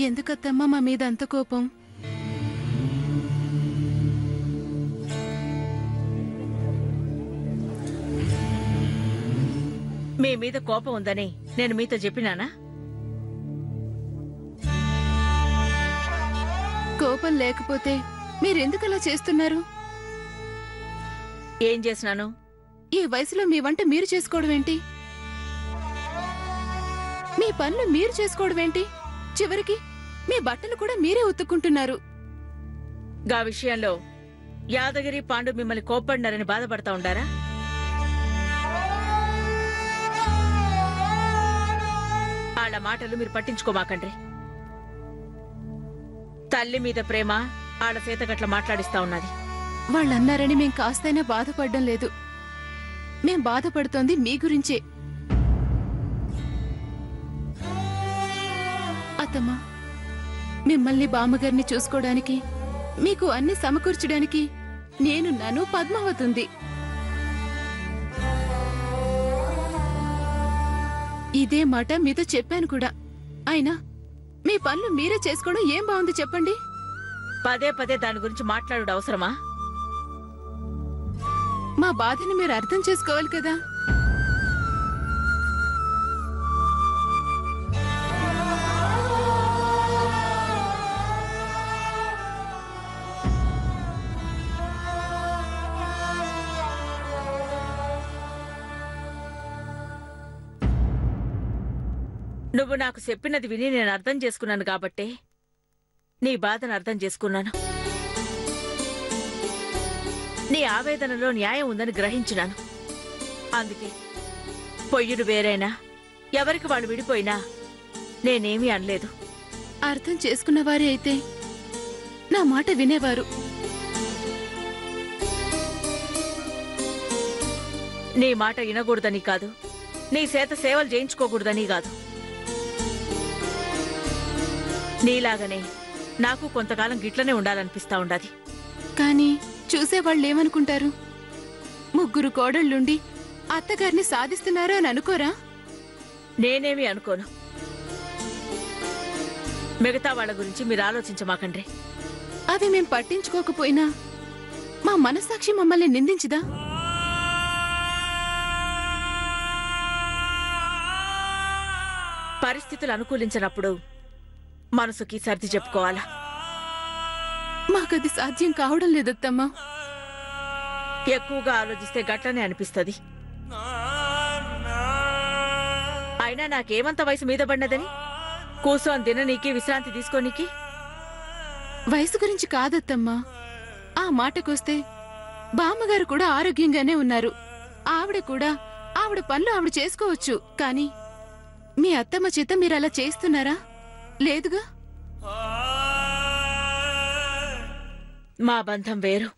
ఎందుకత్తమ్మా మా మీద అంత కోపం? మీ మీద కోపం ఉందని నేను మీతో చెప్పినానా? కోపం లేకపోతే మీరెందుకలా చేస్తున్నారు? ఏం చేసినాను? ఈ వయసులో మీ వంట మీరు చేసుకోవడం ఏంటి? మీ పనులు మీరు చేసుకోవడం ఏంటి? చివరికి మీ బట్టలు కూడా మీరే ఉతుక్కుంటున్నారు. గా విషయంలో యాదగిరి పాండు మిమ్మల్ని కోప్పడినారని బాధపడతా ఉండారా? వాళ్ళ మాటలు మీరు పట్టించుకోమాకండ్రి. తల్లి మీద ప్రేమ ఆడ చేతగట్ల మాట్లాడిస్తా ఉన్నది. వాళ్ళన్నారని మేం కాస్తైనా బాధపడ్డం లేదు. మేం బాధపడుతోంది మీ గురించే. అత్తమ్మా, మిమ్మల్ని బామ్మగారిని చూసుకోవడానికి, మీకు అన్ని సమకూర్చడానికి నేనున్నాను, పద్మావతుంది. ఇదే మాట మీతో చెప్పాను కూడా. అయినా మీ పనులు మీరే చేసుకోవడం ఏం బాగుంది చెప్పండి? పదే పదే దాని గురించి మాట్లాడు అవసరమా? మా బాధని మీరు అర్థం చేసుకోవాలి కదా. నువ్వు నాకు చెప్పినది విని నేను అర్థం చేసుకున్నాను కాబట్టే నీ బాధను అర్థం చేసుకున్నాను. నీ ఆవేదనలో న్యాయం ఉందని గ్రహించినాను. అందుకే పొయ్యుడు వేరైనా, ఎవరికి వాళ్ళు విడిపోయినా నేనేమీ అనలేదు. అర్థం చేసుకున్నవారే అయితే నా మాట వినేవారు. నీ మాట వినకూడదని కాదు, నీ చేత సేవలు చేయించుకోకూడదని కాదు. నీలాగనే నాకు కొంతకాలం గిట్లనే ఉండాలనిపిస్తా ఉండాది. కానీ చూసేవాళ్ళేమనుకుంటారు? ముగ్గురు కోడళ్ళుండి అత్తగారిని సాధిస్తున్నారో అని అనుకోరా? నేనేమి అనుకోను. మిగతా వాళ్ళ గురించి మీరు ఆలోచించమాకండ్రి. అవి మేం పట్టించుకోకపోయినా మా మనస్సాక్షి మమ్మల్ని నిందించదా? పరిస్థితులు అనుకూలించినప్పుడు మనసుకి సర్ది చెప్పుకోవాలా? మాకది సాధ్యం కావడం లేదత్తమ్మా. ఎక్కువగా ఆలోచిస్తే గట్లనే అనిపిస్తుంది. అయినా నాకేమంత వయసు మీద పడినదని కూసోని తిననీకి, విశ్రాంతి తీసుకోనీకి? వయసు గురించి కాదత్తమ్మా. ఆ మాటకొస్తే బామ్మగారు కూడా ఆరోగ్యంగానే ఉన్నారు. ఆవిడ కూడా ఆవిడ పనులు ఆవిడ చేసుకోవచ్చు. కానీ మీ అత్తమ్మ చేత మీరలా చేస్తున్నారా? లేదుగా. మా బంధం వేరు,